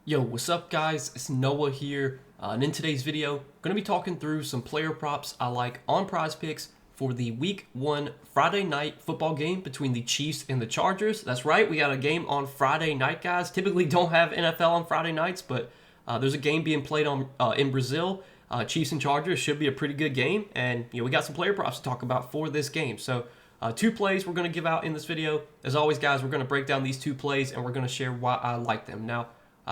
Yo, what's up guys? It's Noah here, and in today's video, I'm going to be talking through some player props I like on Prizepicks for the Week 1 Friday night football game between the Chiefs and the Chargers. That's right, we got a game on Friday night, guys. Typically don't have NFL on Friday nights, but there's a game being played on in Brazil. Chiefs and Chargers should be a pretty good game, and we got some player props to talk about for this game. So two plays we're going to give out in this video. As always, guys, we're going to break down these two plays, and we're going to share why I like them. Now,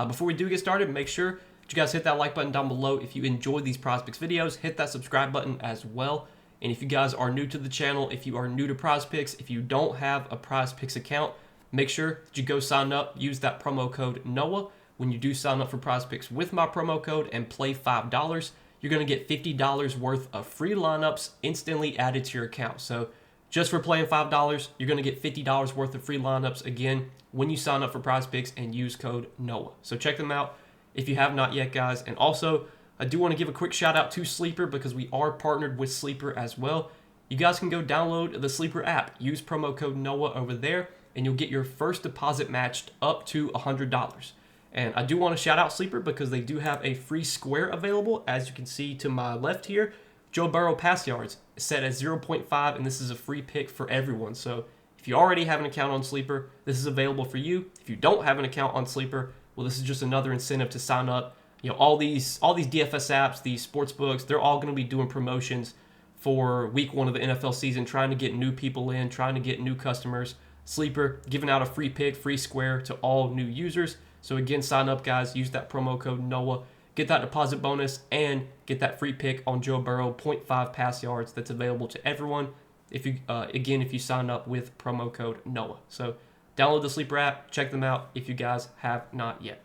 before we do get started, make sure that you guys hit that like button down below. If you enjoy these Prizepicks videos, hit that subscribe button as well. And if you guys are new to the channel, if you are new to Prizepicks, if you don't have a Prizepicks account, make sure that you go sign up. Use that promo code NOAH. When you do sign up for Prizepicks with my promo code and play $5, you're going to get $50 worth of free lineups instantly added to your account. So just for playing $5, you're going to get $50 worth of free lineups again when you sign up for Prizepicks and use code NOAH. So check them out if you have not yet, guys. And also, I do want to give a quick shout out to Sleeper because we are partnered with Sleeper as well. You guys can go download the Sleeper app. Use promo code NOAH over there, and you'll get your first deposit matched up to $100. And I do want to shout out Sleeper because they do have a free square available. As you can see to my left here, Joe Burrow pass yards is set at 0.5, and this is a free pick for everyone. So if you already have an account on Sleeper, this is available for you. If you don't have an account on Sleeper, well, this is just another incentive to sign up. All these DFS apps, these sports books, they're all going to be doing promotions for week 1 of the NFL season, trying to get new people in, trying to get new customers. Sleeper giving out a free pick, free square to all new users. So again, sign up, guys. Use that promo code NOAH. Get that deposit bonus and get that free pick on Joe Burrow, 0.5 pass yards that's available to everyone. If you sign up with promo code NOAH. So download the Sleeper app, check them out if you guys have not yet.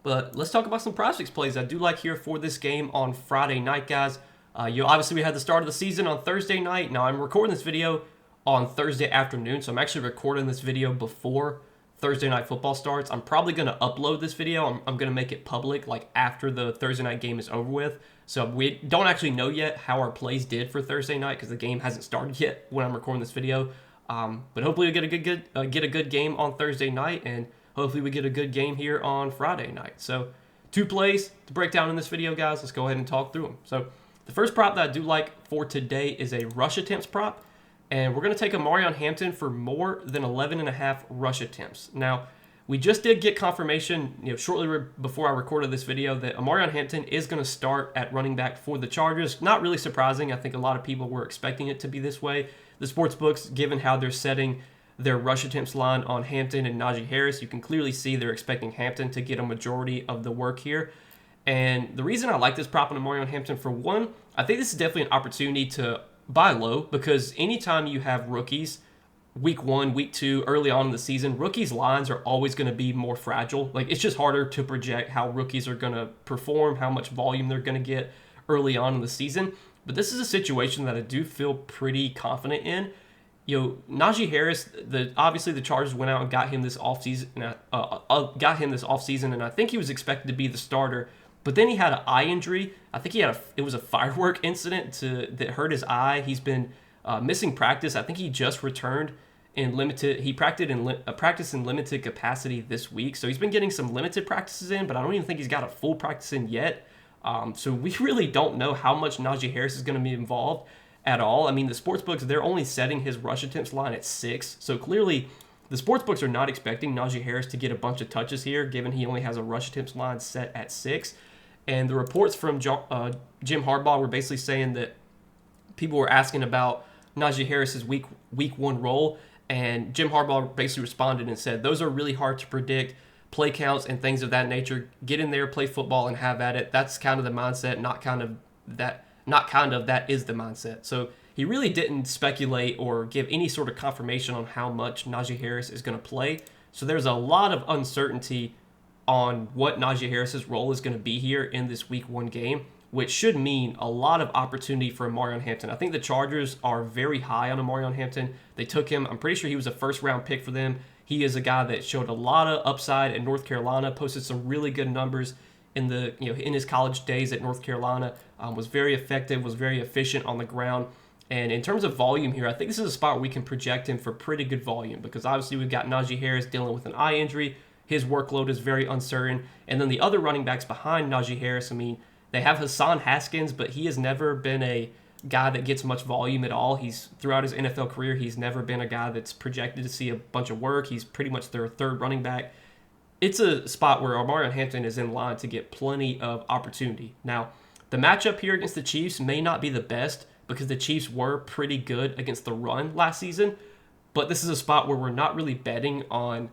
But let's talk about some Prizepicks plays I do like here for this game on Friday night, guys. Obviously we had the start of the season on Thursday night. Now I'm recording this video on Thursday afternoon, so I'm actually recording this video before Thursday night football starts. I'm probably going to upload this video. I'm going to make it public like after the Thursday night game is over with. So we don't actually know yet how our plays did for Thursday night because the game hasn't started yet when I'm recording this video. But hopefully we get a good game on Thursday night, and hopefully we get a good game here on Friday night. So two plays to break down in this video, guys. Let's go ahead and talk through them. So the first prop that I do like for today is a rush attempts prop. And we're going to take Omarion Hampton for more than 11.5 rush attempts. Now, we just did get confirmation, shortly before I recorded this video, that Omarion Hampton is going to start at running back for the Chargers. Not really surprising. I think a lot of people were expecting it to be this way. The sports books, given how they're setting their rush attempts line on Hampton and Najee Harris, you can clearly see they're expecting Hampton to get a majority of the work here. And the reason I like this prop on Omarion Hampton, for one, I think this is definitely an opportunity to buy low, because anytime you have rookies, week 1, week 2, early on in the season, rookies' lines are always going to be more fragile. Like, it's just harder to project how rookies are going to perform, how much volume they're going to get early on in the season. But this is a situation that I do feel pretty confident in. Najee Harris, obviously the Chargers went out and got him this offseason, and I think he was expected to be the starter. But then he had an eye injury. I think it was a firework incident that hurt his eye. He's been missing practice. I think he just returned in limited. He practiced in limited capacity this week, so he's been getting some limited practices in. But I don't even think he's got a full practice in yet. So we really don't know how much Najee Harris is going to be involved at all. I mean, the sportsbooks, they're only setting his rush attempts line at 6. So clearly, the sportsbooks are not expecting Najee Harris to get a bunch of touches here, given he only has a rush attempts line set at 6. And the reports from Jim Harbaugh were basically saying that people were asking about Najee Harris's week 1 role, and Jim Harbaugh basically responded and said, those are really hard to predict, play counts and things of that nature. Get in there, play football, and have at it. That's kind of the mindset, that is the mindset. So he really didn't speculate or give any sort of confirmation on how much Najee Harris is going to play. So there's a lot of uncertainty on what Najee Harris's role is going to be here in this week 1 game, which should mean a lot of opportunity for Omarion Hampton. I think the Chargers are very high on Omarion Hampton. They took him. I'm pretty sure he was a first-round pick for them. He is a guy that showed a lot of upside at North Carolina, posted some really good numbers in his college days at North Carolina, was very effective, was very efficient on the ground. And in terms of volume here, I think this is a spot where we can project him for pretty good volume, because obviously we've got Najee Harris dealing with an eye injury. his workload is very uncertain. And then the other running backs behind Najee Harris, I mean, they have Hassan Haskins, but he has never been a guy that gets much volume at all. He's throughout his NFL career, he's never been a guy that's projected to see a bunch of work. He's pretty much their third running back. It's a spot where Omarion Hampton is in line to get plenty of opportunity. Now, the matchup here against the Chiefs may not be the best because the Chiefs were pretty good against the run last season, but this is a spot where we're not really betting on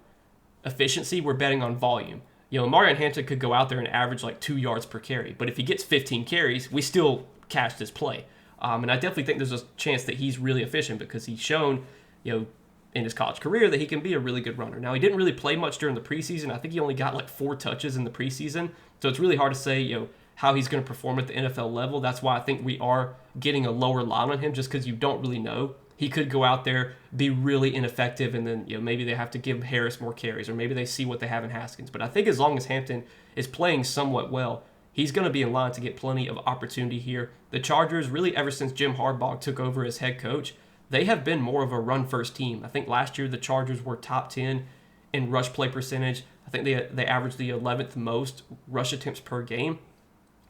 efficiency, we're betting on volume. Omarion Hampton could go out there and average like 2 yards per carry, but if he gets 15 carries, we still cash this play. And I definitely think there's a chance that he's really efficient because he's shown, in his college career that he can be a really good runner. Now, he didn't really play much during the preseason. I think he only got like 4 touches in the preseason. So it's really hard to say, how he's going to perform at the NFL level. That's why I think we are getting a lower line on him just because you don't really know. He could go out there, be really ineffective, and then maybe they have to give Harris more carries, or maybe they see what they have in Haskins. But I think as long as Hampton is playing somewhat well, he's going to be in line to get plenty of opportunity here. The Chargers, really ever since Jim Harbaugh took over as head coach, they have been more of a run-first team. I think last year the Chargers were top 10 in rush play percentage. I think they averaged the 11th most rush attempts per game.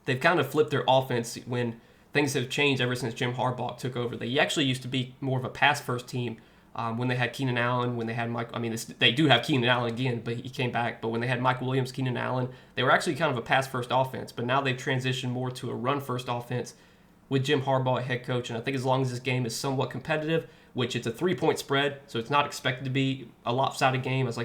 They've kind of flipped their offense when things have changed ever since Jim Harbaugh took over. They actually used to be more of a pass-first team when they had Keenan Allen, when they had Mike. I mean, they do have Keenan Allen again, but he came back. But when they had Mike Williams, Keenan Allen, they were actually kind of a pass-first offense. But now they've transitioned more to a run-first offense with Jim Harbaugh at head coach. And I think as long as this game is somewhat competitive, which it's a 3-point spread, so it's not expected to be a lopsided game. As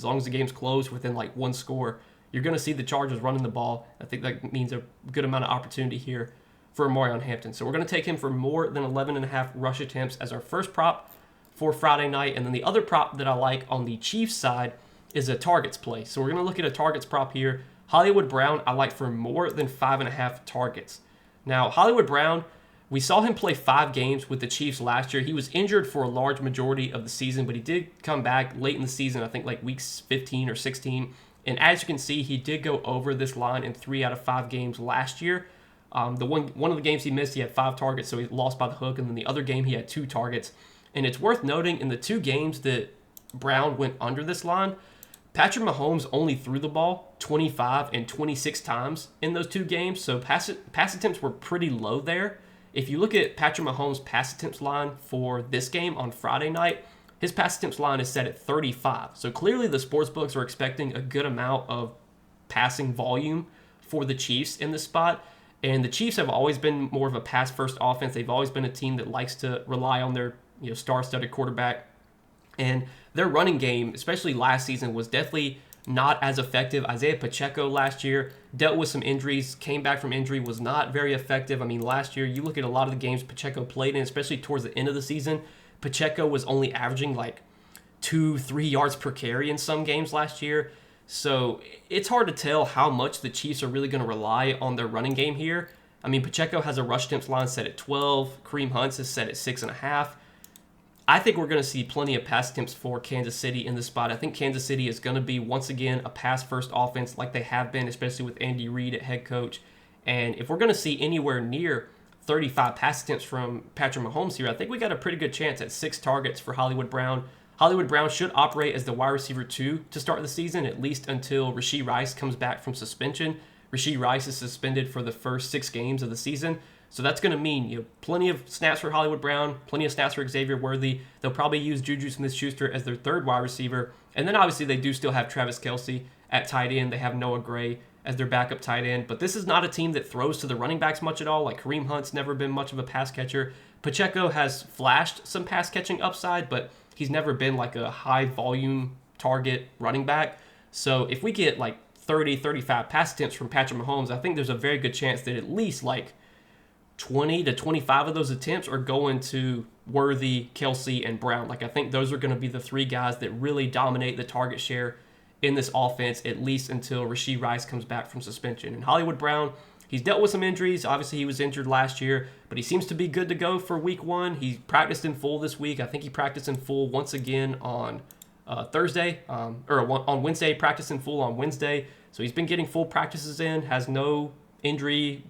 long as the game's closed within like one score, you're going to see the Chargers running the ball. I think that means a good amount of opportunity here for Omarion Hampton. So we're going to take him for more than 11.5 rush attempts as our first prop for Friday night. And then the other prop that I like on the Chiefs side is a targets play. So we're going to look at a targets prop here. Hollywood Brown, I like for more than 5.5 targets. Now, Hollywood Brown, we saw him play 5 games with the Chiefs last year. He was injured for a large majority of the season, but he did come back late in the season, I think like weeks 15 or 16. And as you can see, he did go over this line in 3 out of 5 games last year. One of the games he missed, he had 5 targets, so he lost by the hook. And then the other game, he had 2 targets. And it's worth noting, in the 2 games that Brown went under this line, Patrick Mahomes only threw the ball 25 and 26 times in those 2 games. So pass attempts were pretty low there. If you look at Patrick Mahomes' pass attempts line for this game on Friday night, his pass attempts line is set at 35. So clearly the sportsbooks are expecting a good amount of passing volume for the Chiefs in this spot. And the Chiefs have always been more of a pass-first offense. They've always been a team that likes to rely on their star-studded quarterback. And their running game, especially last season, was definitely not as effective. Isaiah Pacheco last year dealt with some injuries, came back from injury, was not very effective. I mean, last year, you look at a lot of the games Pacheco played in, especially towards the end of the season, Pacheco was only averaging like 2-3 yards per carry in some games last year. So it's hard to tell how much the Chiefs are really going to rely on their running game here. I mean, Pacheco has a rush attempts line set at 12. Kareem Hunt's is set at 6.5. I think we're going to see plenty of pass attempts for Kansas City in this spot. I think Kansas City is going to be, once again, a pass-first offense like they have been, especially with Andy Reid at head coach. And if we're going to see anywhere near 35 pass attempts from Patrick Mahomes here, I think we got a pretty good chance at 6 targets for Hollywood Brown. Hollywood Brown should operate as the wide receiver 2 to start the season, at least until Rashee Rice comes back from suspension. Rashee Rice is suspended for the first 6 games of the season. So that's going to mean plenty of snaps for Hollywood Brown, plenty of snaps for Xavier Worthy. They'll probably use Juju Smith-Schuster as their 3rd wide receiver. And then obviously they do still have Travis Kelce at tight end. They have Noah Gray as their backup tight end. But this is not a team that throws to the running backs much at all. Like Kareem Hunt's never been much of a pass catcher. Pacheco has flashed some pass catching upside, but he's never been like a high volume target running back. So if we get like 30, 35 pass attempts from Patrick Mahomes, I think there's a very good chance that at least like 20 to 25 of those attempts are going to Worthy, Kelce, and Brown. Like I think those are going to be the 3 guys that really dominate the target share in this offense, at least until Rashee Rice comes back from suspension. And Hollywood Brown, he's dealt with some injuries. Obviously, he was injured last year, but he seems to be good to go for week 1. He practiced in full this week. I think he practiced in full once again on Thursday, or on Wednesday, practiced in full on Wednesday. So he's been getting full practices in, has no injury,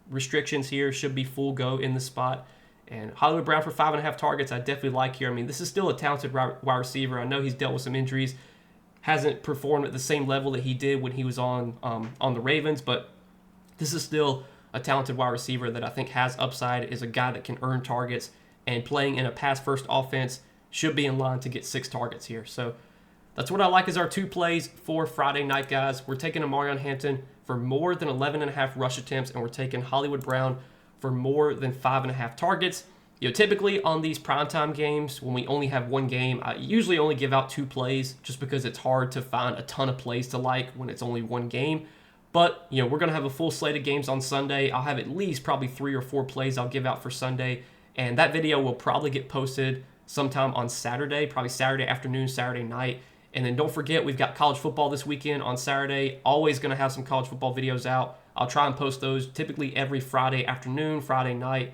restrictions here, should be full go in the spot. And Hollywood Brown for 5.5 targets, I definitely like here. I mean, this is still a talented wide receiver. I know he's dealt with some injuries, hasn't performed at the same level that he did when he was on the Ravens, but this is still a talented wide receiver that I think has upside, is a guy that can earn targets, and playing in a pass-first offense should be in line to get 6 targets here. So that's what I like as our 2 plays for Friday night, guys. We're taking Amarion Hampton for more than 11.5 rush attempts, and we're taking Hollywood Brown for more than 5.5 targets. Typically on these primetime games, when we only have one game, I usually only give out 2 plays just because it's hard to find a ton of plays to like when it's only one game. But, we're going to have a full slate of games on Sunday. I'll have at least probably 3 or 4 plays I'll give out for Sunday, and that video will probably get posted sometime on Saturday, probably Saturday afternoon, Saturday night. And then don't forget, we've got college football this weekend on Saturday. Always going to have some college football videos out. I'll try and post those typically every Friday afternoon, Friday night.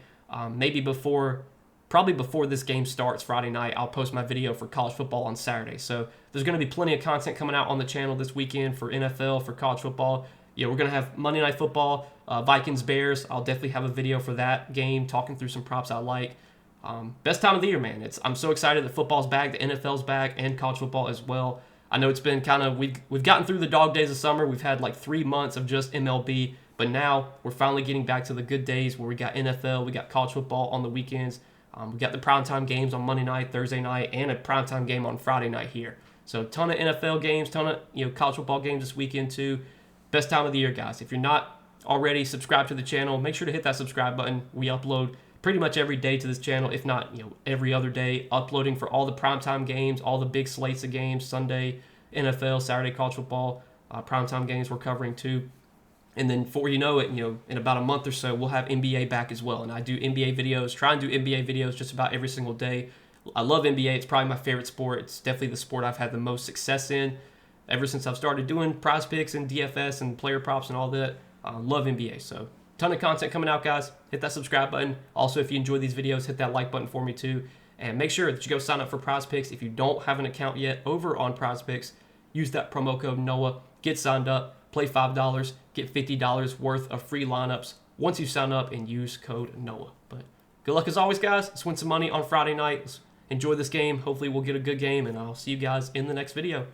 Probably before this game starts Friday night, I'll post my video for college football on Saturday. So there's going to be plenty of content coming out on the channel this weekend for NFL, for college football. We're going to have Monday Night Football, Vikings-Bears. I'll definitely have a video for that game, talking through some props I like. Best time of the year, man. I'm so excited that football's back, the NFL's back, and college football as well. I know it's been we've gotten through the dog days of summer. We've had like 3 months of just MLB, but now we're finally getting back to the good days where we got NFL, we got college football on the weekends. We got the primetime games on Monday night, Thursday night, and a primetime game on Friday night here. So a ton of NFL games, ton of college football games this weekend too. Best time of the year, guys. If you're not already subscribed to the channel, make sure to hit that subscribe button. We upload pretty much every day to this channel, if not every other day, uploading for all the primetime games, all the big slates of games, Sunday NFL, Saturday college football, primetime games we're covering too. And then before you know it, in about a month or so, we'll have NBA back as well. And I do NBA videos, try and do NBA videos just about every single day. I love NBA. It's probably my favorite sport. It's definitely the sport I've had the most success in ever since I've started doing Prizepicks and DFS and player props and all that. I love NBA. So ton of content coming out, guys. Hit that subscribe button. Also, if you enjoy these videos, hit that like button for me too. And make sure that you go sign up for Prizepicks. If you don't have an account yet over on Prizepicks, use that promo code NOAH. Get signed up. Play $5, get $50 worth of free lineups once you sign up and use code NOAH. But good luck as always, guys. Let's win some money on Friday night. Let's enjoy this game. Hopefully we'll get a good game, and I'll see you guys in the next video.